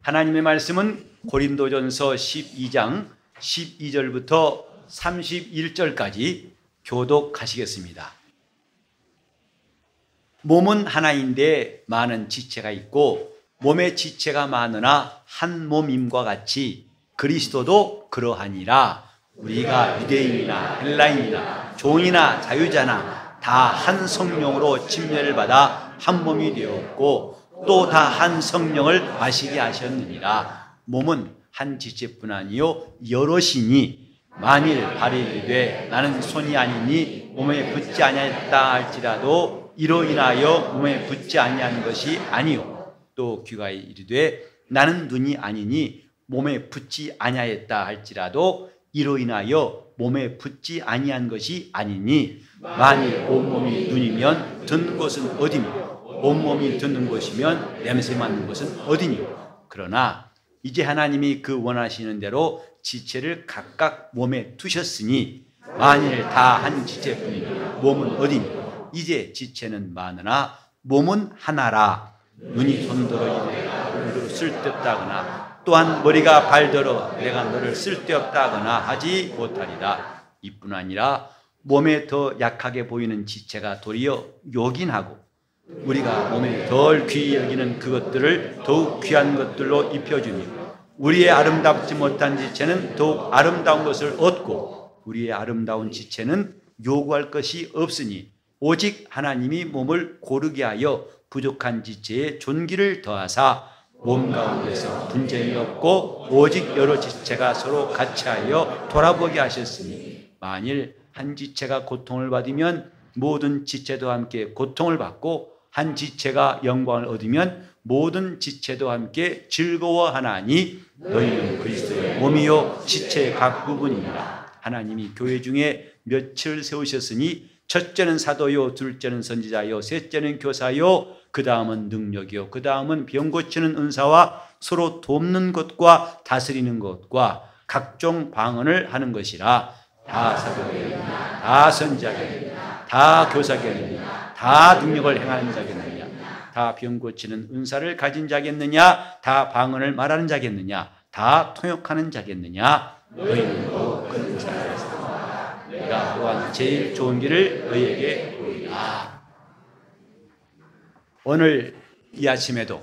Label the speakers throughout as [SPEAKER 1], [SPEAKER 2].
[SPEAKER 1] 하나님의 말씀은 고린도전서 12장 12절부터 31절까지 교독하시겠습니다. 몸은 하나인데 많은 지체가 있고 몸의 지체가 많으나 한 몸임과 같이 그리스도도 그러하니라. 우리가 유대인이나 헬라인이나 종이나 자유자나 다 한 성령으로 침례를 받아 한 몸이 되었고 또 다 한 성령을 마시게 하셨느니라. 몸은 한 지체뿐 아니요 여럿이니 만일 발이 이르되 나는 손이 아니니 몸에 붙지 아니하였다 할지라도 이로 인하여 몸에 붙지 아니한 것이 아니요 또 귀가 이르되 나는 눈이 아니니 몸에 붙지 아니하였다 할지라도 이로 인하여 몸에 붙지 아니한 것이 아니니 만일 온몸이 눈이면 듣는 것은 어디며 온몸이 듣는 것이면 냄새 맡는 것은 어디니요. 그러나 이제 하나님이 그 원하시는 대로 지체를 각각 몸에 두셨으니 만일 다 한 지체뿐이니 몸은 어디니. 이제 지체는 많으나 몸은 하나라. 눈이 손더러 이르되 쓸데없다거나 또한 머리가 발더러 내가 너를 쓸데없다거나 하지 못하리라. 이뿐 아니라 몸에 더 약하게 보이는 지체가 도리어 요긴하고 우리가 몸에 덜 귀히 여기는 그것들을 더욱 귀한 것들로 입혀주며 우리의 아름답지 못한 지체는 더욱 아름다운 것을 얻고 우리의 아름다운 지체는 요구할 것이 없으니 오직 하나님이 몸을 고르게 하여 부족한 지체에 존귀를 더하사 몸 가운데서 분쟁이 없고 오직 여러 지체가 서로 같이하여 돌아보게 하셨으니 만일 한 지체가 고통을 받으면 모든 지체도 함께 고통을 받고 한 지체가 영광을 얻으면 모든 지체도 함께 즐거워하나니 너희는 그리스도의 몸이요 지체의 각 부분이니라. 하나님이 교회 중에 몇을 세우셨으니 첫째는 사도요 둘째는 선지자요 셋째는 교사요 그 다음은 능력이요 그 다음은 병 고치는 은사와 서로 돕는 것과 다스리는 것과 각종 방언을 하는 것이라. 다 사도겠느냐 다 선지자겠느냐 다 교사겠느냐 다 능력을 행하는 자겠느냐 다 병 고치는 은사를 가진 자겠느냐 다 방언을 말하는 자겠느냐 다 통역하는 자겠느냐. 너희는 또 그 은사에서 내가 또한 제일 좋은 길을 너희에게 보이라. 오늘 이 아침에도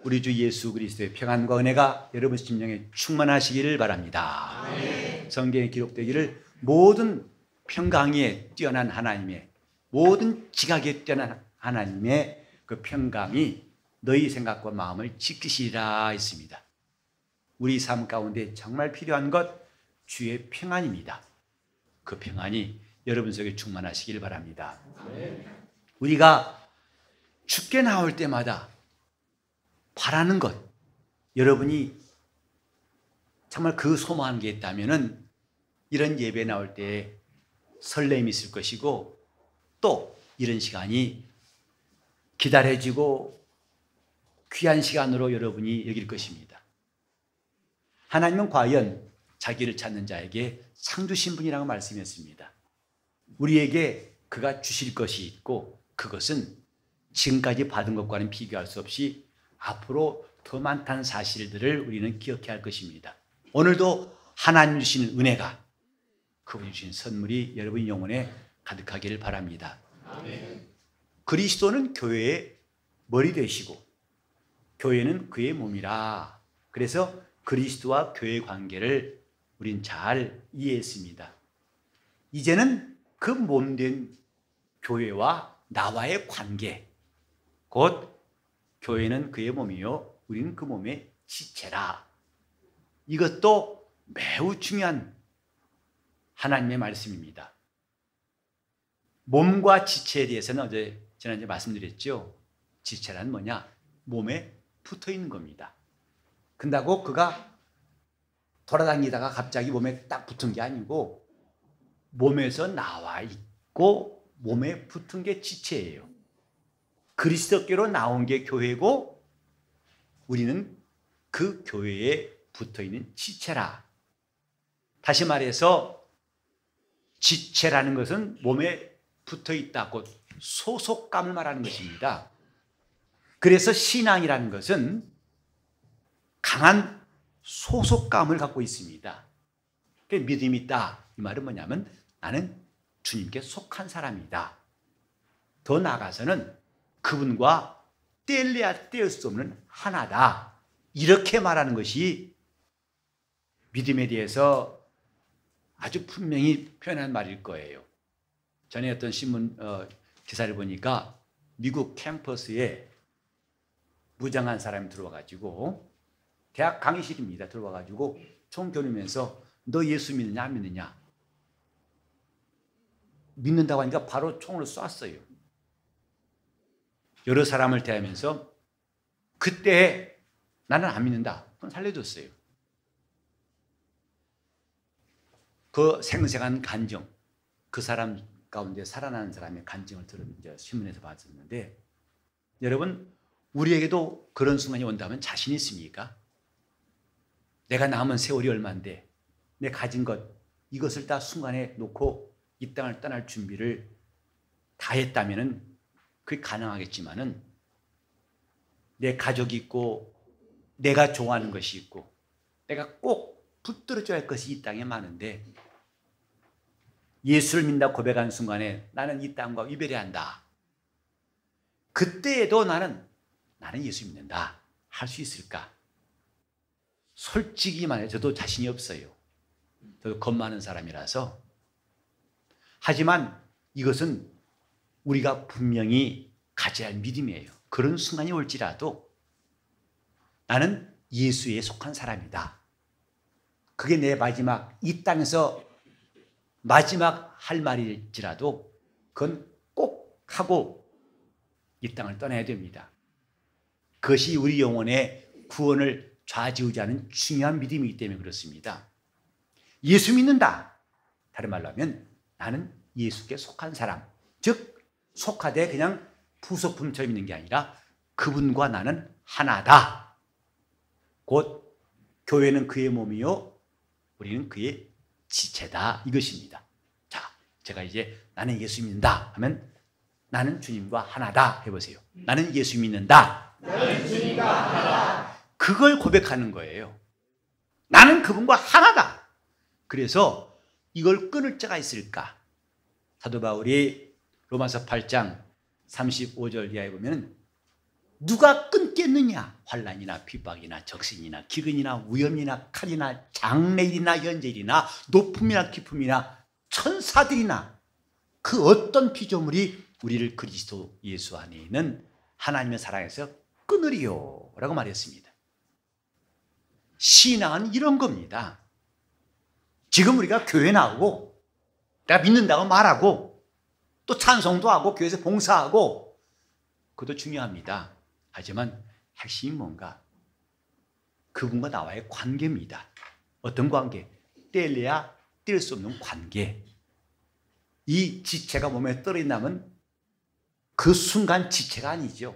[SPEAKER 1] 우리 주 예수 그리스도의 평안과 은혜가 여러분 심령에 충만하시기를 바랍니다. 성경에 기록되기를 모든 평강에 뛰어난 하나님의 모든 지각에 뛰어난 하나님의 그 평강이 너희 생각과 마음을 지키시리라 했습니다. 우리 삶 가운데 정말 필요한 것 주의 평안입니다. 그 평안이 여러분 속에 충만하시길 바랍니다. 우리가 죽게 나올 때마다 바라는 것, 여러분이 정말 그 소망한 게 있다면은 이런 예배 나올 때 설렘이 있을 것이고 또 이런 시간이 기다려지고 귀한 시간으로 여러분이 여길 것입니다. 하나님은 과연 자기를 찾는 자에게 상 주신 분이라고 말씀했습니다. 우리에게 그가 주실 것이 있고 그것은 지금까지 받은 것과는 비교할 수 없이 앞으로 더 많다는 사실들을 우리는 기억해야 할 것입니다. 오늘도 하나님 주시는 은혜가 그분이 주신 선물이 여러분 영혼에 가득하기를 바랍니다. 아멘. 그리스도는 교회의 머리 되시고 교회는 그의 몸이라. 그래서 그리스도와 교회의 관계를 우린 잘 이해했습니다. 이제는 그 몸된 교회와 나와의 관계, 곧 교회는 그의 몸이요 우리는 그 몸의 지체라. 이것도 매우 중요한 하나님의 말씀입니다. 몸과 지체에 대해서는 지난주에 말씀드렸죠. 지체란 뭐냐? 몸에 붙어 있는 겁니다. 근다고 그가 돌아다니다가 갑자기 몸에 딱 붙은 게 아니고 몸에서 나와 있고 몸에 붙은 게 지체예요. 그리스도께로 나온 게 교회고 우리는 그 교회에 붙어 있는 지체라. 다시 말해서 지체라는 것은 몸에 붙어 있다고 소속감을 말하는 것입니다. 그래서 신앙이라는 것은 강한 소속감을 갖고 있습니다. 믿음이 있다. 이 말은 뭐냐면 나는 주님께 속한 사람이다. 더 나아가서는 그분과 뗄래야 뗄 수 없는 하나다. 이렇게 말하는 것이 믿음에 대해서 아주 분명히 표현한 말일 거예요. 전에 어떤 신문 기사를 보니까 미국 캠퍼스에 무장한 사람이 들어와가지고 대학 강의실입니다. 들어와가지고 총 겨누면서 너 예수 믿느냐 안 믿느냐? 믿는다고 하니까 바로 총으로 쐈어요. 여러 사람을 대하면서 그때 나는 안 믿는다. 그건 살려줬어요. 그 생생한 간증, 그 사람 가운데 살아나는 사람의 간증을 들은 신문에서 봤었는데, 여러분 우리에게도 그런 순간이 온다면 자신 있습니까? 내가 남은 세월이 얼마인데 내 가진 것 이것을 다 순간에 놓고 이 땅을 떠날 준비를 다 했다면 그게 가능하겠지만은 내 가족이 있고 내가 좋아하는 것이 있고 내가 꼭 붙들어줘야 할 것이 이 땅에 많은데 예수를 믿는다 고백하는 순간에 나는 이 땅과 이별해야 한다. 그때에도 나는 예수 믿는다 할 수 있을까? 솔직히 말해 저도 자신이 없어요. 저도 겁 많은 사람이라서. 하지만 이것은 우리가 분명히 가져야 할 믿음이에요. 그런 순간이 올지라도 나는 예수에 속한 사람이다. 그게 내 마지막 이 땅에서 마지막 할 말일지라도 그건 꼭 하고 이 땅을 떠나야 됩니다. 그것이 우리 영혼의 구원을 좌지우지하는 중요한 믿음이기 때문에 그렇습니다. 예수 믿는다. 다른 말로 하면 나는 예수께 속한 사람, 즉 속하되 그냥 부속품처럼 있는 게 아니라 그분과 나는 하나다. 곧 교회는 그의 몸이요 우리는 그의 지체다 이것입니다. 자, 제가 이제 나는 예수 믿는다 하면 나는 주님과 하나다 해보세요. 나는 예수 믿는다.
[SPEAKER 2] 나는 주님과 하나다.
[SPEAKER 1] 그걸 고백하는 거예요. 나는 그분과 하나다. 그래서 이걸 끊을 자가 있을까? 사도 바울이 로마서 8장 35절 이하에 보면 누가 끊겠느냐? 환난이나 핍박이나 적신이나 기근이나 위험이나 칼이나 장래일이나 현재일이나 높음이나 깊음이나 천사들이나 그 어떤 피조물이 우리를 그리스도 예수 안에 있는 하나님의 사랑에서 끊으리요 라고 말했습니다. 신앙은 이런 겁니다. 지금 우리가 교회 나오고 내가 믿는다고 말하고 또 찬송도 하고 교회에서 봉사하고 그것도 중요합니다. 하지만 핵심이 뭔가? 그분과 나와의 관계입니다. 어떤 관계? 뗄래야 뗄 수 없는 관계. 이 지체가 몸에 떨어진다면 그 순간 지체가 아니죠.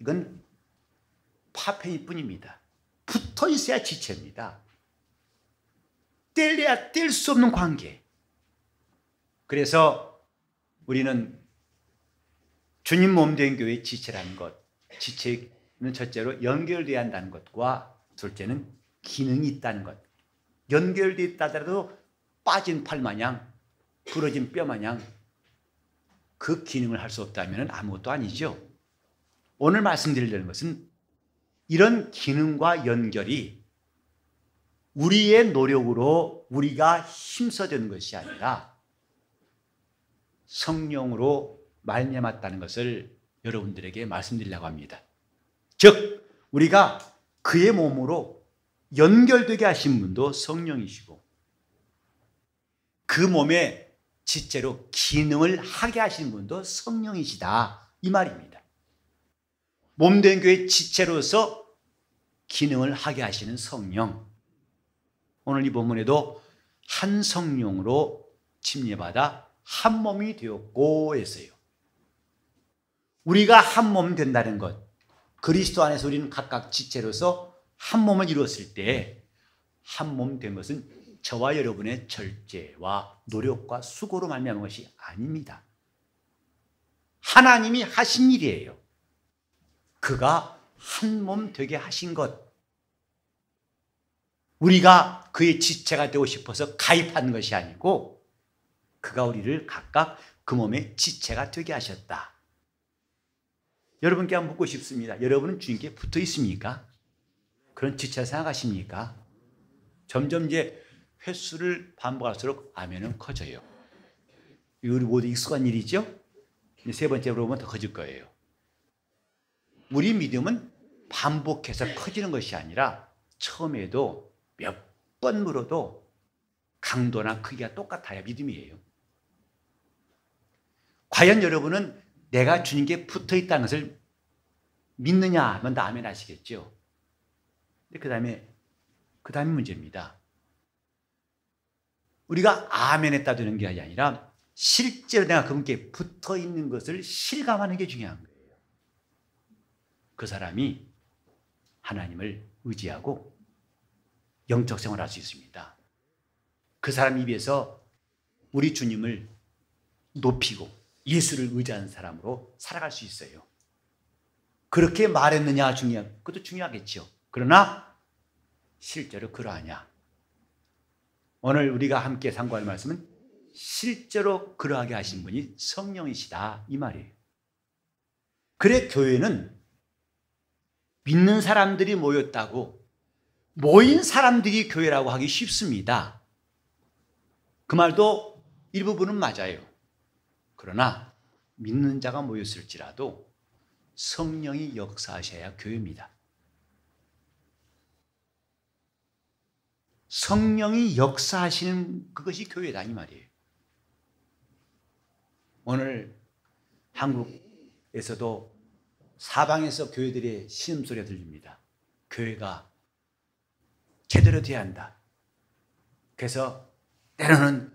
[SPEAKER 1] 이건 파편일 뿐입니다. 붙어 있어야 지체입니다. 뗄래야 뗄 수 없는 관계. 그래서 우리는 주님 몸된 교회의 지체라는 것, 지체는 첫째로 연결되어야 한다는 것과 둘째는 기능이 있다는 것. 연결되어 있다 하더라도 빠진 팔 마냥 부러진 뼈 마냥 그 기능을 할 수 없다면 아무것도 아니죠. 오늘 말씀드리려는 것은 이런 기능과 연결이 우리의 노력으로 우리가 힘써 되는 것이 아니라 성령으로 말미암았다는 것을 여러분들에게 말씀드리려고 합니다. 즉 우리가 그의 몸으로 연결되게 하신 분도 성령이시고 그 몸의 지체로 기능을 하게 하시는 분도 성령이시다 이 말입니다. 몸된 교회 지체로서 기능을 하게 하시는 성령. 오늘 이 본문에도 한 성령으로 침례받아 한 몸이 되었고 했어요. 우리가 한 몸 된다는 것, 그리스도 안에서 우리는 각각 지체로서 한 몸을 이루었을 때 한 몸 된 것은 저와 여러분의 절제와 노력과 수고로 말미암은 것이 아닙니다. 하나님이 하신 일이에요. 그가 한 몸 되게 하신 것, 우리가 그의 지체가 되고 싶어서 가입한 것이 아니고 그가 우리를 각각 그 몸의 지체가 되게 하셨다. 여러분께 한번 묻고 싶습니다. 여러분은 주님께 붙어 있습니까? 그런 지체를 생각하십니까? 점점 이제 횟수를 반복할수록 아멘은 커져요. 우리 모두 익숙한 일이죠? 세 번째로 보면 더 커질 거예요. 우리 믿음은 반복해서 커지는 것이 아니라 처음에도 몇 번 물어도 강도나 크기가 똑같아야 믿음이에요. 과연 여러분은 내가 주님께 붙어 있다는 것을 믿느냐 하면 다 아멘 하시겠죠. 그 다음에 문제입니다. 우리가 아멘 했다 되는 게 아니라 실제로 내가 그분께 붙어 있는 것을 실감하는 게 중요한 거예요. 그 사람이 하나님을 의지하고 영적 생활을 할 수 있습니다. 그 사람 입에서 우리 주님을 높이고 예수를 의지하는 사람으로 살아갈 수 있어요. 그렇게 말했느냐 그것도 중요하겠죠. 그러나 실제로 그러하냐. 오늘 우리가 함께 상고할 말씀은 실제로 그러하게 하신 분이 성령이시다 이 말이에요. 그래 교회는 믿는 사람들이 모였다고 모인 사람들이 교회라고 하기 쉽습니다. 그 말도 일부분은 맞아요. 그러나 믿는 자가 모였을지라도 성령이 역사하셔야 교회입니다. 성령이 역사하시는 그것이 교회다 이 말이에요. 오늘 한국에서도 사방에서 교회들의 신음소리가 들립니다. 교회가 제대로 돼야 한다. 그래서 때로는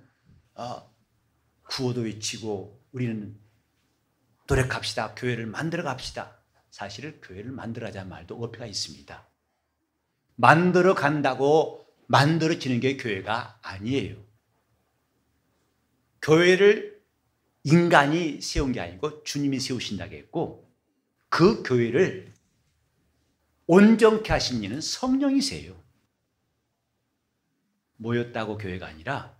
[SPEAKER 1] 구호도 외치고 우리는 노력합시다. 교회를 만들어 갑시다. 사실은 교회를 만들어가자는 말도 어폐가 있습니다. 만들어 간다고 만들어지는 게 교회가 아니에요. 교회를 인간이 세운 게 아니고 주님이 세우신다고 했고 그 교회를 온전케 하신 이는 성령이세요. 모였다고 교회가 아니라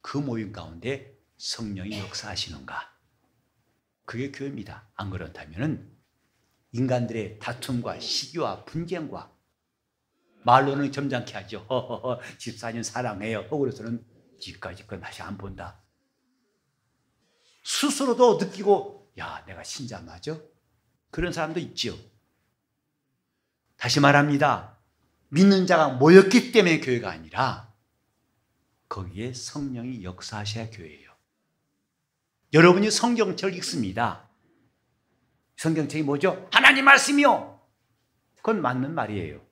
[SPEAKER 1] 그 모임 가운데 성령이 역사하시는가? 그게 교회입니다. 안 그렇다면 인간들의 다툼과 시기와 분쟁과 말로는 점잖게 하죠. 집사님 사랑해요. 그래서는 지금까지 건 다시 안 본다. 스스로도 느끼고 야 내가 신자 맞아? 그런 사람도 있죠. 다시 말합니다. 믿는 자가 모였기 때문에 교회가 아니라 거기에 성령이 역사하셔야 교회예요. 여러분이 성경책을 읽습니다. 성경책이 뭐죠? 하나님 말씀이요. 그건 맞는 말이에요.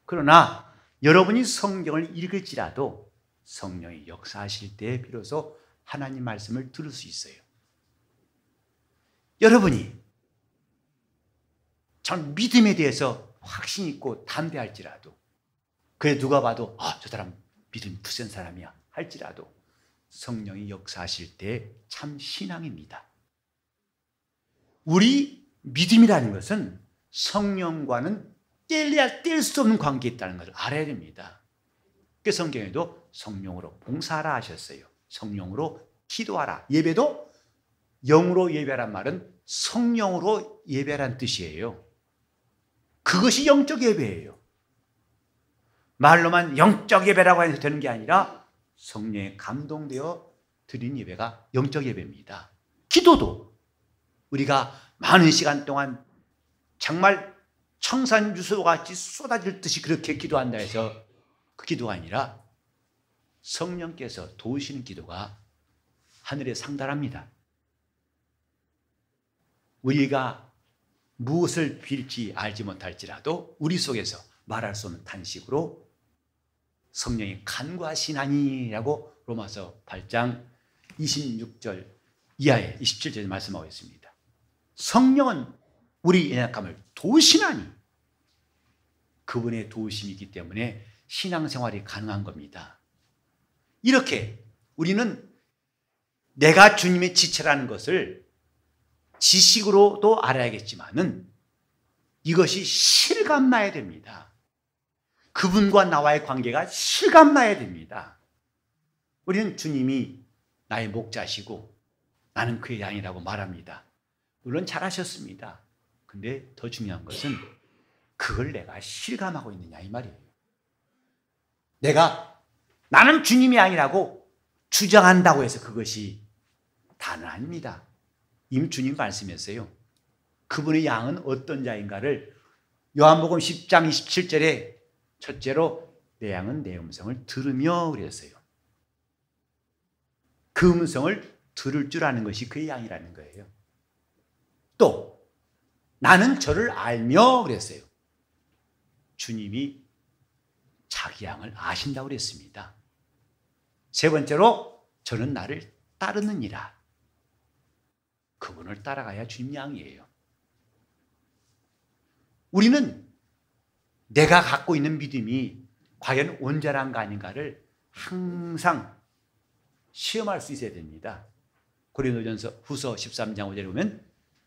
[SPEAKER 1] 그러나 여러분이 성경을 읽을지라도 성령이 역사하실 때 비로소 하나님 말씀을 들을 수 있어요. 여러분이 전 믿음에 대해서 확신 있고 담대할지라도 그래 누가 봐도 저 사람 믿음이 굳센 사람이야 할지라도 성령이 역사하실 때 참 신앙입니다. 우리 믿음이라는 것은 성령과는 뗄 수 없는 관계에 있다는 것을 알아야 됩니다. 그 성경에도 성령으로 봉사하라 하셨어요. 성령으로 기도하라. 예배도 영으로 예배하란 말은 성령으로 예배하란 뜻이에요. 그것이 영적 예배예요. 말로만 영적 예배라고 해서 되는 게 아니라 성령에 감동되어 드린 예배가 영적 예배입니다. 기도도 우리가 많은 시간 동안 정말 청산유수같이 쏟아질 듯이 그렇게 기도한다 해서 그 기도가 아니라 성령께서 도우시는 기도가 하늘에 상달합니다. 우리가 무엇을 빌지 알지 못할지라도 우리 속에서 말할 수 없는 탄식으로 성령이 간구하시나니라고 로마서 8장 26절 이하에 27절에 말씀하고 있습니다. 성령은 우리 연약함을 도우시나니 그분의 도우심이기 때문에 신앙생활이 가능한 겁니다. 이렇게 우리는 내가 주님의 지체라는 것을 지식으로도 알아야겠지만은 이것이 실감나야 됩니다. 그분과 나와의 관계가 실감나야 됩니다. 우리는 주님이 나의 목자시고 나는 그의 양이라고 말합니다. 물론 잘하셨습니다. 근데 더 중요한 것은 그걸 내가 실감하고 있느냐 이 말이에요. 내가 나는 주님의 양이라고 주장한다고 해서 그것이 다는 아닙니다. 이미 주님 말씀했어요. 그분의 양은 어떤 자인가를 요한복음 10장 27절에 첫째로 내 양은 내 음성을 들으며 그랬어요. 그 음성을 들을 줄 아는 것이 그의 양이라는 거예요. 또 나는 저를 알며 그랬어요. 주님이 자기 양을 아신다고 그랬습니다. 세 번째로 저는 나를 따르느니라. 그분을 따라가야 주님 양이에요. 우리는 내가 갖고 있는 믿음이 과연 온전한가 아닌가를 항상 시험할 수 있어야 됩니다. 고린도전서 후서 13장 5절에 보면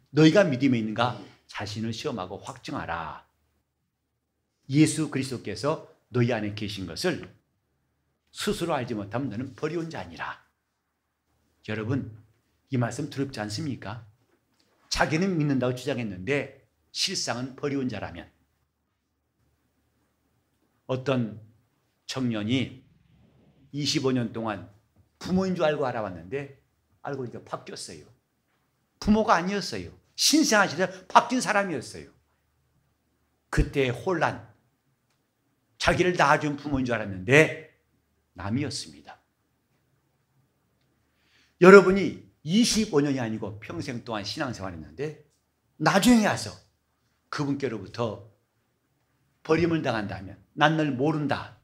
[SPEAKER 1] 너희가 믿음에 있는가 자신을 시험하고 확증하라. 예수 그리스도께서 너희 안에 계신 것을 스스로 알지 못하면 너는 버리온 자니라. 여러분, 이 말씀 두렵지 않습니까? 자기는 믿는다고 주장했는데 실상은 버리온 자라면, 어떤 청년이 25년 동안 부모인 줄 알고 알아왔는데 알고 보니까 바뀌었어요. 부모가 아니었어요. 신생아시대 바뀐 사람이었어요. 그때의 혼란, 자기를 낳아준 부모인 줄 알았는데 남이었습니다. 여러분이 25년이 아니고 평생 동안 신앙생활했는데 나중에 와서 그분께로부터 버림을 당한다면 난 널 모른다.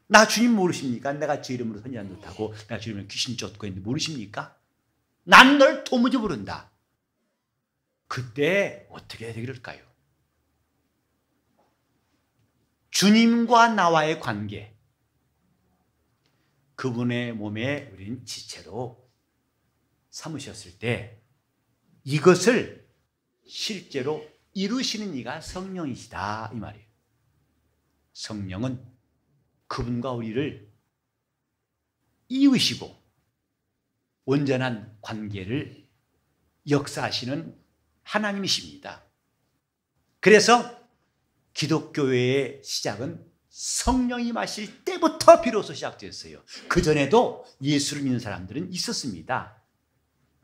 [SPEAKER 1] 나 주님 모르십니까? 내가 주 이름으로 선지한 듯하고 내가 주 이름으로 귀신 쫓고 있는데 모르십니까? 난 널 도무지 모른다. 그때 어떻게 해야 될까요? 주님과 나와의 관계, 그분의 몸에 우리는 지체로 삼으셨을 때 이것을 실제로 이루시는 이가 성령이시다 이 말이에요. 성령은 그분과 우리를 이으시고 온전한 관계를 역사하시는 하나님이십니다. 그래서 기독교회의 시작은 성령이 마실 때부터 비로소 시작되었어요. 그전에도 예수를 믿는 사람들은 있었습니다.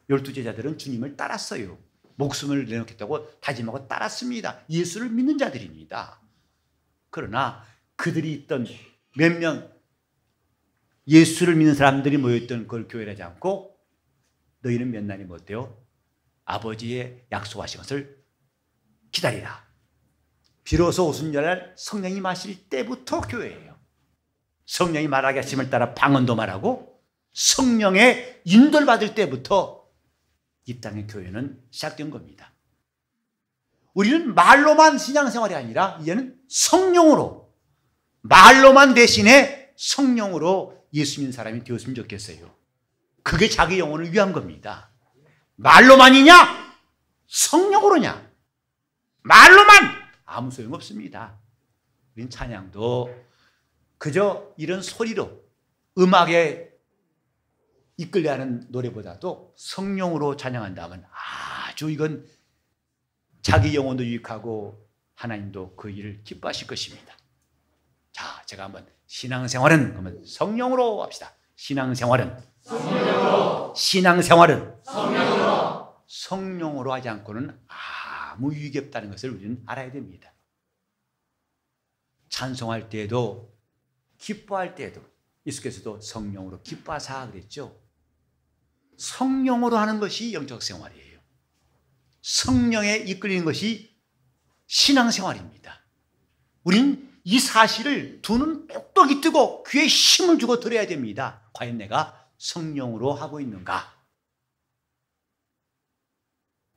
[SPEAKER 1] 12제자들은 주님을 따랐어요. 목숨을 내놓겠다고 다짐하고 따랐습니다. 예수를 믿는 자들입니다. 그러나 그들이 있던 몇 명 예수를 믿는 사람들이 모여있던 그걸 교회라지 않고 너희는 몇 날이 못되어 아버지의 약속하신 것을 기다리라. 비로소 오순절날 성령이 마실 때부터 교회예요. 성령이 말하게 하심을 따라 방언도 말하고 성령의 인도를 받을 때부터 이 땅의 교회는 시작된 겁니다. 우리는 말로만 신앙생활이 아니라 이제는 성령으로, 말로만 대신에 성령으로 예수 믿는 사람이 되었으면 좋겠어요. 그게 자기 영혼을 위한 겁니다. 말로만이냐? 성령으로냐? 말로만 아무 소용없습니다. 우린 찬양도 그저 이런 소리로 음악에 이끌려 하는 노래보다도 성령으로 찬양한다면 아주 이건 자기 영혼도 유익하고 하나님도 그 일을 기뻐하실 것입니다. 자, 제가 한번 신앙생활은 그러면 성령으로 합시다. 신앙생활은 성령으로. 신앙생활은 성령으로. 성령으로 하지 않고는 아무 유익이 없다는 것을 우리는 알아야 됩니다. 찬송할 때에도 기뻐할 때에도 예수께서도 성령으로 기뻐하사 그랬죠. 성령으로 하는 것이 영적 생활이에요. 성령에 이끌리는 것이 신앙생활입니다. 우린 이 사실을 두 눈 똑똑히 뜨고 귀에 힘을 주고 들어야 됩니다. 과연 내가 성령으로 하고 있는가?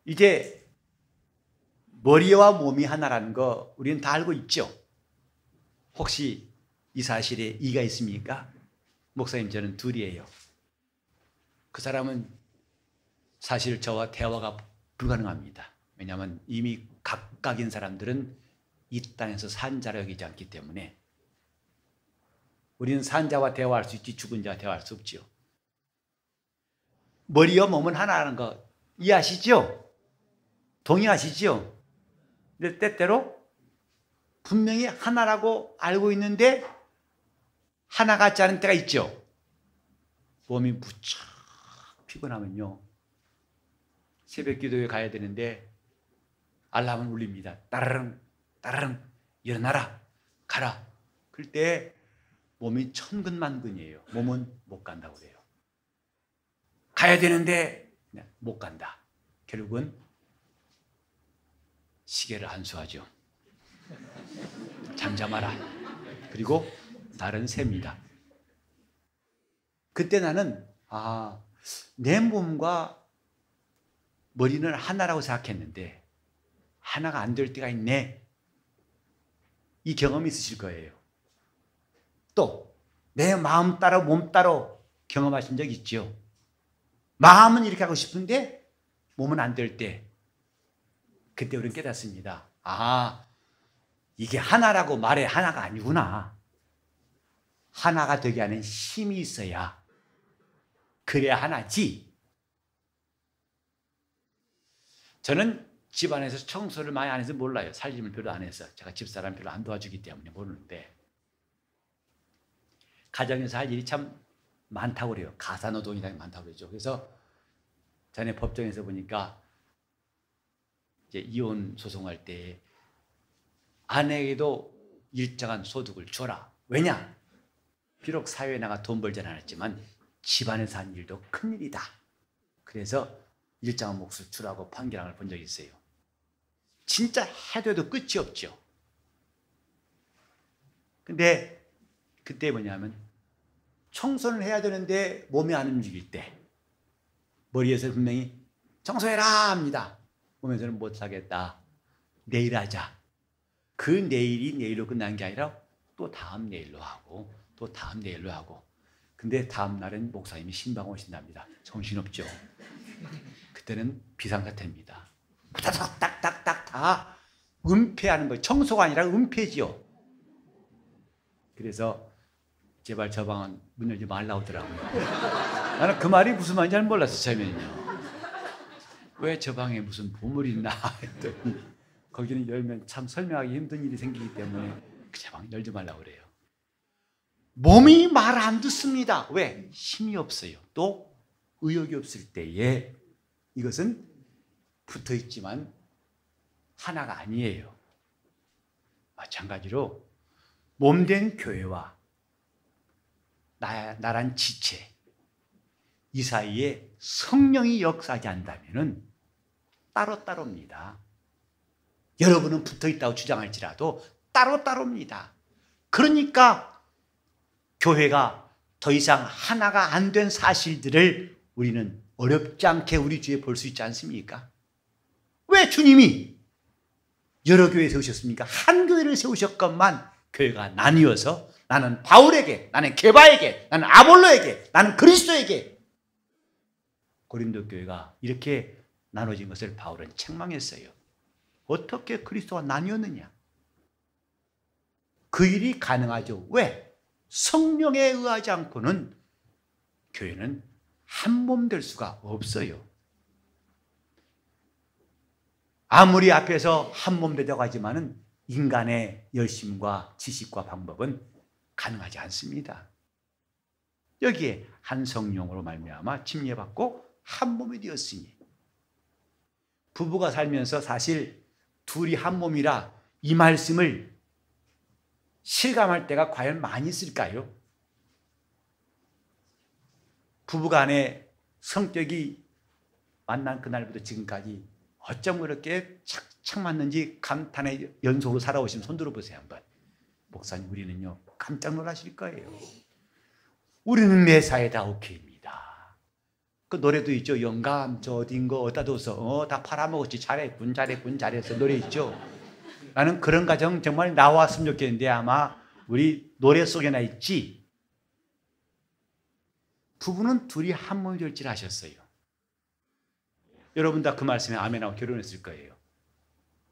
[SPEAKER 1] 이제 머리와 몸이 하나라는 거 우리는 다 알고 있죠. 혹시 이 사실에 이의가 있습니까? 목사님, 저는 둘이에요. 그 사람은 사실 저와 대화가 불가능합니다. 왜냐하면 이미 각각인 사람들은 이 땅에서 산자로 여기지 않기 때문에 우리는 산자와 대화할 수 있지 죽은 자와 대화할 수 없지요. 머리와 몸은 하나라는 거 이해하시죠? 동의하시죠? 근데 때때로 분명히 하나라고 알고 있는데 하나 같지 않은 때가 있죠. 몸이 무척 피곤하면요, 새벽 기도에 가야 되는데 알람은 울립니다. 따르릉 따르릉 일어나라 가라. 그럴 때 몸이 천근만근이에요. 몸은 못 간다고 그래요. 가야 되는데 못 간다. 결국은 시계를 안수하죠. 잠잠하라. 그리고 날은 셉니다. 그때 나는 내 몸과 머리는 하나라고 생각했는데 하나가 안 될 때가 있네. 이 경험이 있으실 거예요. 또 내 마음 따로 몸 따로 경험하신 적 있죠. 마음은 이렇게 하고 싶은데 몸은 안 될 때, 그때 우리는 깨닫습니다. 이게 하나라고 말해 하나가 아니구나. 하나가 되게 하는 힘이 있어야 그래야 하나지. 저는 집안에서 청소를 많이 안 해서 몰라요. 살림을 별로 안 해서. 제가 집사람 별로 안 도와주기 때문에 모르는데, 가정에서 할 일이 참 많다고 그래요. 가사노동이 많다고 그러죠. 그래서 전에 법정에서 보니까 이제 이혼 소송할 때 아내에게도 일정한 소득을 줘라. 왜냐? 비록 사회에 나가 돈 벌지 않았지만 집안에서 한 일도 큰일이다. 그래서 일정한 몫을 주라고 판결을 본 적이 있어요. 진짜 해도 끝이 없죠. 근데 그때 뭐냐면 청소를 해야 되는데 몸이 안 움직일 때 머리에서 분명히 청소해라 합니다. 몸에서는 못하겠다. 내일 하자. 그 내일이 내일로 끝난 게 아니라 또 다음 내일로 하고 또 다음 내일로 하고. 근데 다음 날은 목사님이 신방 오신답니다. 정신없죠. 그때는 비상사태입니다. 딱딱딱딱 다 은폐하는 거예요. 청소가 아니라 은폐지요. 그래서 제발 저 방은 문 열지 말라고 하더라고요. 나는 그 말이 무슨 말인지 잘 몰랐어, 처음에는요. 왜 저 방에 무슨 보물이 있나 했더니 거기는 열면 참 설명하기 힘든 일이 생기기 때문에 제 방 열지 말라고 그래요. 몸이 말 안 듣습니다. 왜? 힘이 없어요. 또 의욕이 없을 때에 이것은 붙어있지만 하나가 아니에요. 마찬가지로 몸된 교회와 나란 지체, 이 사이에 성령이 역사하지 않는다면 따로따로입니다. 여러분은 붙어있다고 주장할지라도 따로따로입니다. 그러니까 교회가 더 이상 하나가 안 된 사실들을 우리는 어렵지 않게 우리 주위에 볼 수 있지 않습니까? 왜 주님이 여러 교회 세우셨습니까? 한 교회를 세우셨건만 교회가 나뉘어서 나는 바울에게, 나는 게바에게, 나는 아볼로에게, 나는 그리스도에게, 고린도 교회가 이렇게 나눠진 것을 바울은 책망했어요. 어떻게 그리스도가 나뉘었느냐? 그 일이 가능하죠. 왜? 성령에 의하지 않고는 교회는 한 몸 될 수가 없어요. 아무리 앞에서 한 몸 되자고 하지만은 인간의 열심과 지식과 방법은 가능하지 않습니다. 여기에 한 성령으로 말미암아 침례받고 한 몸이 되었으니, 부부가 살면서 사실 둘이 한 몸이라 이 말씀을 실감할 때가 과연 많이 있을까요? 부부간의 성격이 만난 그날부터 지금까지 어쩜 그렇게 착착 맞는지 감탄의 연속으로 살아오신 손 들어보세요 한번. 목사님, 우리는요 깜짝 놀라실 거예요. 우리는 매사에 다 오케이입니다. 그 노래도 있죠. 영감 저 어딘 거 어디다 둬서 다 팔아먹었지. 잘했군 잘했어 노래 있죠. 나는 그런 가정 정말 나왔으면 좋겠는데 아마 우리 노래 속에나 있지. 부부는 둘이 한 몸이 될 줄 아셨어요. 여러분 다 그 말씀에 아멘하고 결혼했을 거예요.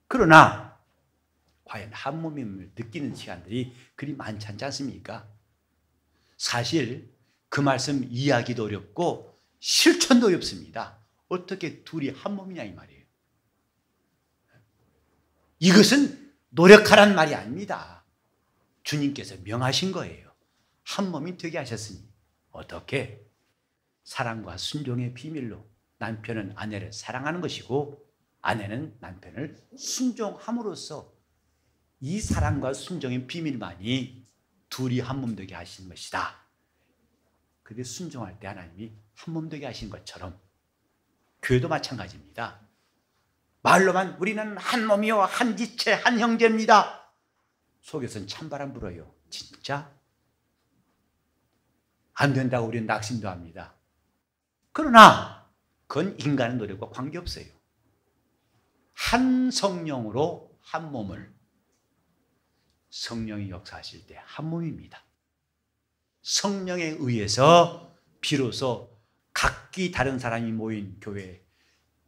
[SPEAKER 1] 그러나 과연 한 몸임을 느끼는 시간들이 그리 많지 않지 않습니까? 사실 그 말씀 이해하기도 어렵고 실천도 어렵습니다. 어떻게 둘이 한 몸이냐 이 말이에요. 이것은 노력하란 말이 아닙니다. 주님께서 명하신 거예요. 한 몸이 되게 하셨으니 어떻게? 사랑과 순종의 비밀로 남편은 아내를 사랑하는 것이고 아내는 남편을 순종함으로써 이 사랑과 순종의 비밀만이 둘이 한 몸 되게 하신 것이다. 그런데 순종할 때 하나님이 한 몸 되게 하신 것처럼 교회도 마찬가지입니다. 말로만 우리는 한 몸이요 한 지체 한 형제입니다. 속에서는 찬바람 불어요. 진짜? 안 된다고 우리는 낙심도 합니다. 그러나 그건 인간의 노력과 관계없어요. 한 성령으로 한 몸을 성령이 역사하실 때 한 몸입니다. 성령에 의해서 비로소 각기 다른 사람이 모인 교회,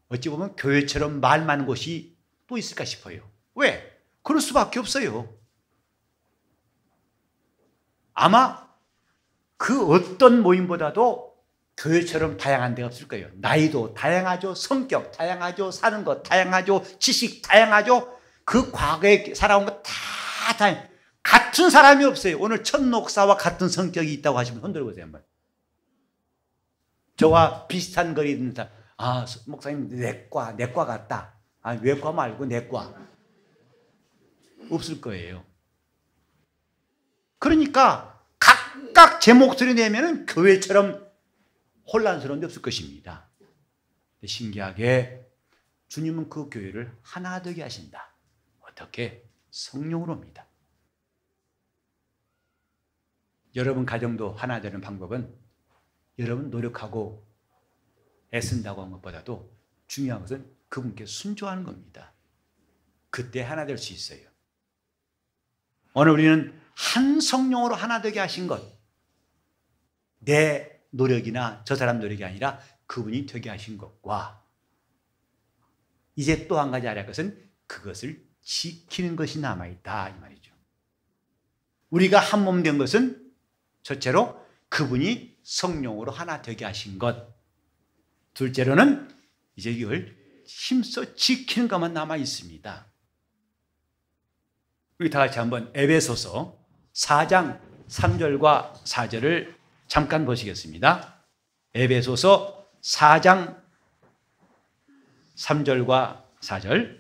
[SPEAKER 1] 어찌 보면 교회처럼 말 많은 곳이 또 있을까 싶어요. 왜? 그럴 수밖에 없어요. 아마 그 어떤 모임보다도 교회처럼 다양한 데가 없을 거예요. 나이도 다양하죠. 성격 다양하죠. 사는 것 다양하죠. 지식 다양하죠. 그 과거에 살아온 거 다 다양. 같은 사람이 없어요. 오늘 천목사와 같은 성격이 있다고 하시면 손 들어보세요 한번. 저와 비슷한 거리 있는 사람. 아, 목사님 내과 같다. 아, 외과 말고 내과. 없을 거예요. 그러니까 각각 제 목소리 내면은 교회처럼 혼란스러운 데 없을 것입니다. 신기하게 주님은 그 교회를 하나 되게 하신다. 어떻게? 성령으로입니다. 여러분 가정도 하나 되는 방법은 여러분 노력하고 애쓴다고 한 것보다도 중요한 것은 그분께 순종하는 겁니다. 그때 하나 될 수 있어요. 오늘 우리는 한 성령으로 하나 되게 하신 것, 내 노력이나 저 사람 노력이 아니라 그분이 되게 하신 것과 이제 또 한 가지 알아야 할 것은 그것을 지키는 것이 남아있다 이 말이죠. 우리가 한 몸 된 것은 첫째로 그분이 성령으로 하나 되게 하신 것, 둘째로는 이제 이걸 힘써 지키는 것만 남아 있습니다. 우리 다 같이 한번 에베소서 4장 3절과 4절을 잠깐 보시겠습니다. 에베소서 4장 3절과 4절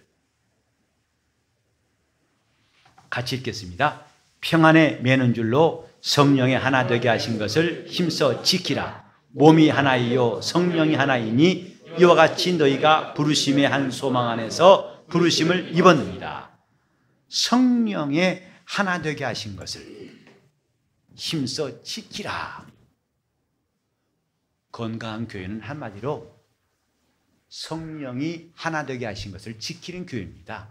[SPEAKER 1] 같이 읽겠습니다. 평안에 매는 줄로 성령의 하나 되게 하신 것을 힘써 지키라. 몸이 하나이요 성령이 하나이니 이와 같이 너희가 부르심의 한 소망 안에서 부르심을 입었느니라. 성령의 하나 되게 하신 것을 힘써 지키라. 건강한 교회는 한마디로 성령이 하나 되게 하신 것을 지키는 교회입니다.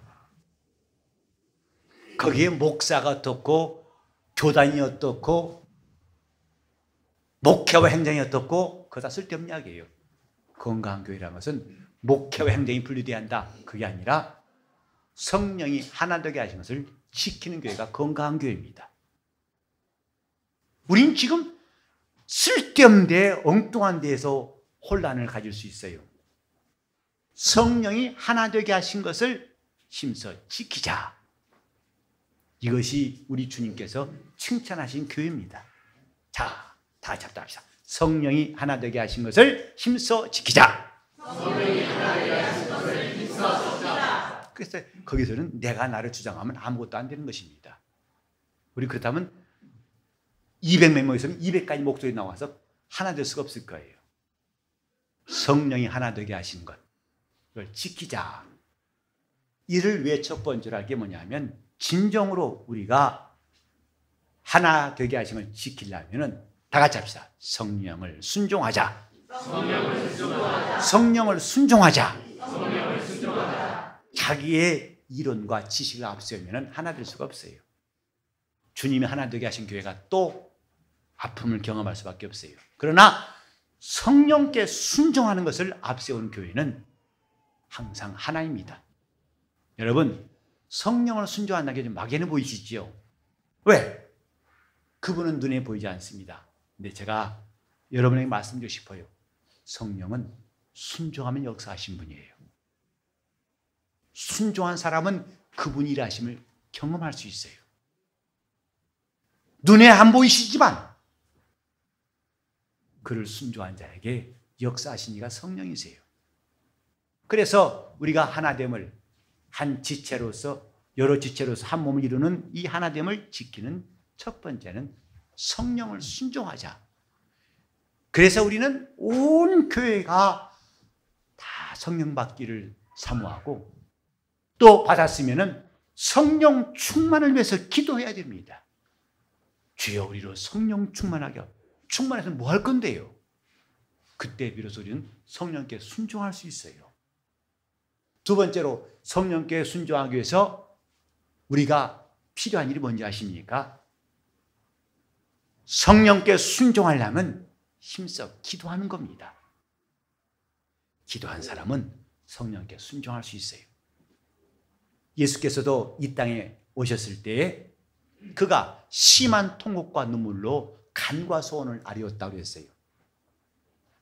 [SPEAKER 1] 거기에 목사가 어떻고 교단이 어떻고 목회와 행정이 어떻고 그거 다 쓸데없는 이야기예요. 건강한 교회라는 것은 목회와 행정이 분리돼야 한다. 그게 아니라 성령이 하나 되게 하신 것을 지키는 교회가 건강한 교회입니다. 우린 지금 쓸데없는 데 엉뚱한 데에서 혼란을 가질 수 있어요. 성령이 하나 되게 하신 것을 힘써 지키자. 이것이 우리 주님께서 칭찬하신 교회입니다. 자, 다 같이 합시다. 성령이 하나 되게 하신 것을 힘써 지키자.
[SPEAKER 2] 성령이 하나 되게 하신 것을 힘써 지키자.
[SPEAKER 1] 그래서 거기서는 내가 나를 주장하면 아무것도 안 되는 것입니다. 우리 그렇다면 200명 모였으면 200가지 목소리 나와서 하나 될 수가 없을 거예요. 성령이 하나 되게 하신 것, 그걸 지키자. 이를 왜 첫 번째로 할 게 뭐냐면 진정으로 우리가 하나 되게 하신 걸 지키려면 다 같이 합시다. 성령을 순종하자.
[SPEAKER 2] 성령을 순종하자.
[SPEAKER 1] 성령을 순종하자.
[SPEAKER 2] 성령을 순종하자.
[SPEAKER 1] 자기의 이론과 지식을 앞세우면 하나 될 수가 없어요. 주님이 하나 되게 하신 교회가 또 아픔을 경험할 수밖에 없어요. 그러나 성령께 순종하는 것을 앞세우는 교회는 항상 하나입니다. 여러분, 성령을 순종한다는 게 막연해 보이시죠? 왜? 그분은 눈에 보이지 않습니다. 근데 제가 여러분에게 말씀드리고 싶어요. 성령은 순종하면 역사하신 분이에요. 순종한 사람은 그분이 일하심을 경험할 수 있어요. 눈에 안 보이시지만 그를 순종한 자에게 역사하신 이가 성령이세요. 그래서 우리가 하나됨을 한 지체로서, 여러 지체로서 한 몸을 이루는 이 하나됨을 지키는 첫 번째는 성령을 순종하자. 그래서 우리는 온 교회가 다 성령 받기를 사모하고, 또 받았으면은 성령 충만을 위해서 기도해야 됩니다. 주여 우리로 성령 충만하게. 충만해서 뭐 할 건데요? 그때 비로소 우리는 성령께 순종할 수 있어요. 두 번째로 성령께 순종하기 위해서 우리가 필요한 일이 뭔지 아십니까? 성령께 순종하려면 힘써 기도하는 겁니다. 기도한 사람은 성령께 순종할 수 있어요. 예수께서도 이 땅에 오셨을 때에 그가 심한 통곡과 눈물로 간과 소원을 아뢰었다고 했어요.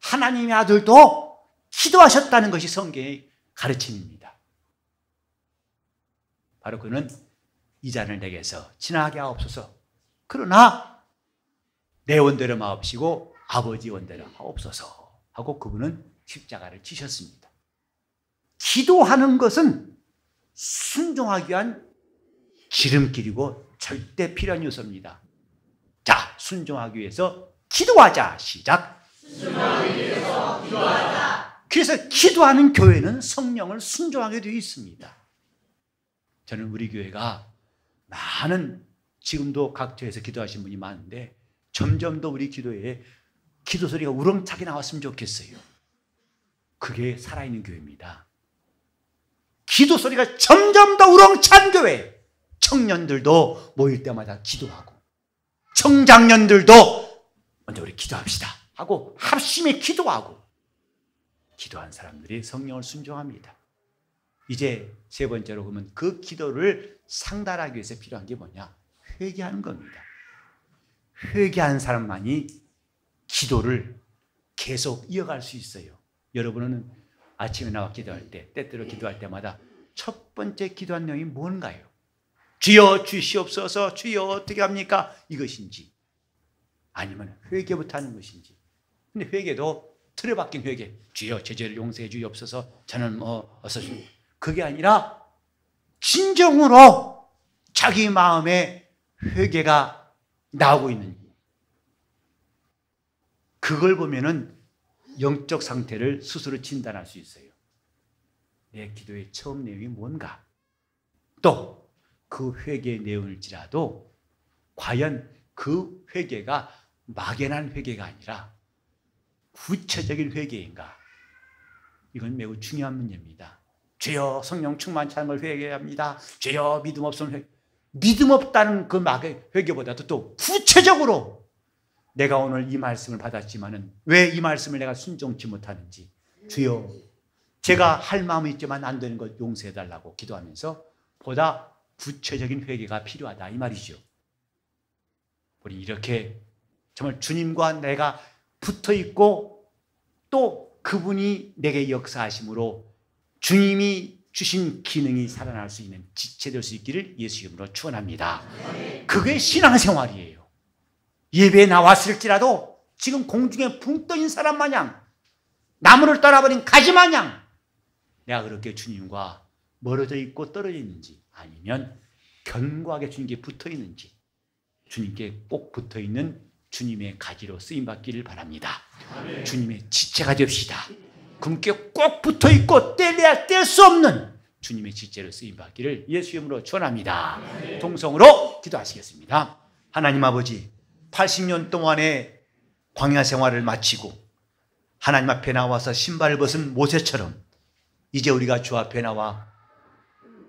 [SPEAKER 1] 하나님의 아들도 기도하셨다는 것이 성경의 가르침입니다. 바로 그는 이 잔을 내게서 지나게 하옵소서. 그러나 내 원대로 마옵시고 아버지 원대로 하옵소서 하고 그분은 십자가를 지셨습니다. 기도하는 것은 순종하기 위한 지름길이고 절대 필요한 요소입니다. 자, 순종하기 위해서 기도하자. 시작.
[SPEAKER 2] 순종하기 위해서 기도하자.
[SPEAKER 1] 그래서 기도하는 교회는 성령을 순종하게 되어 있습니다. 저는 우리 교회가 많은, 지금도 각 교회에서 기도하신 분이 많은데 점점 더 우리 기도에 기도 소리가 우렁차게 나왔으면 좋겠어요. 그게 살아있는 교회입니다. 기도 소리가 점점 더 우렁찬 교회. 청년들도 모일 때마다 기도하고, 청장년들도 먼저 우리 기도합시다 하고 합심해 기도하고, 기도한 사람들이 성령을 순종합니다. 이제 세 번째로 그러면 그 기도를 상달하기 위해서 필요한 게 뭐냐? 회개하는 겁니다. 회개한 사람만이 기도를 계속 이어갈 수 있어요. 여러분은 아침에 나와 기도할 때, 때때로 기도할 때마다 첫 번째 기도한 내용이 뭔가요? 주여 주시옵소서, 주여 어떻게 합니까? 이것인지, 아니면 회개부터 하는 것인지. 근데 회개도 틀에 박힌 회개, 주여 제 죄를 용서해 주옵소서, 저는 어서 그게 아니라 진정으로 자기 마음에 회개가 나오고 있는지, 그걸 보면은 영적 상태를 스스로 진단할 수 있어요. 내 기도의 처음 내용이 뭔가, 또 그 회개의 내용일지라도 과연 그 회개가 막연한 회개가 아니라 구체적인 회개인가? 이건 매우 중요한 문제입니다. 주여 성령 충만 차는 걸 회개합니다. 주여 믿음 없으면 회개. 믿음 없다는 그 막의 회개보다도 또 구체적으로 내가 오늘 이 말씀을 받았지만은 왜 이 말씀을 내가 순종치 못하는지, 주여 제가 할 마음이 있지만 안 되는 것 용서해달라고 기도하면서 보다 구체적인 회개가 필요하다 이 말이죠. 우리 이렇게 정말 주님과 내가 붙어 있고 또 그분이 내게 역사하심으로 주님이 주신 기능이 살아날 수 있는 지체될 수 있기를 예수 이름으로 축원합니다. 그게 신앙생활이에요. 예배에 나왔을지라도 지금 공중에 붕 떠 있는 사람 마냥, 나무를 떠나버린 가지 마냥 내가 그렇게 주님과 멀어져 있고 떨어져 있는지, 아니면 견고하게 주님께 붙어 있는지, 주님께 꼭 붙어 있는 주님의 가지로 쓰임받기를 바랍니다. 아멘. 주님의 지체가 됩시다. 그분께 꼭 붙어 있고 떼려야 뗄 수 없는 주님의 지체로 쓰임받기를 예수 이름으로 축원합니다. 동성으로 기도하시겠습니다. 하나님 아버지, 80년 동안의 광야 생활을 마치고 하나님 앞에 나와서 신발을 벗은 모세처럼 이제 우리가 주 앞에 나와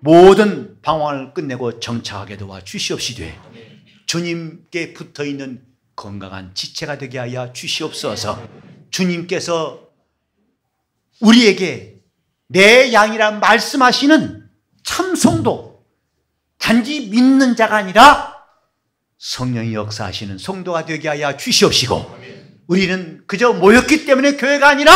[SPEAKER 1] 모든 방황을 끝내고 정착하게 도와 주시옵시되 주님께 붙어있는 건강한 지체가 되게 하여 주시옵소서. 주님께서 우리에게 내 양이라 말씀하시는 참성도, 단지 믿는 자가 아니라 성령이 역사하시는 성도가 되게 하여 주시옵시고, 우리는 그저 모였기 때문에 교회가 아니라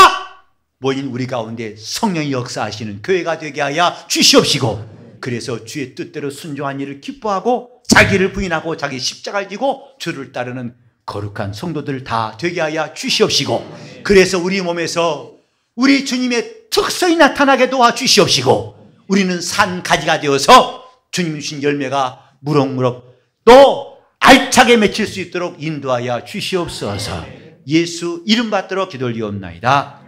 [SPEAKER 1] 모인 우리 가운데 성령이 역사하시는 교회가 되게 하여 주시옵시고, 그래서 주의 뜻대로 순종한 일을 기뻐하고 자기를 부인하고 자기 십자가를 지고 주를 따르는 거룩한 성도들 다 되게 하여 주시옵시고, 그래서 우리 몸에서 우리 주님의 특성이 나타나게 도와 주시옵시고, 우리는 산 가지가 되어서 주님 주신 열매가 무럭무럭 또 알차게 맺힐 수 있도록 인도하여 주시옵소서. 예수 이름 받들어 기도 올리옵나이다.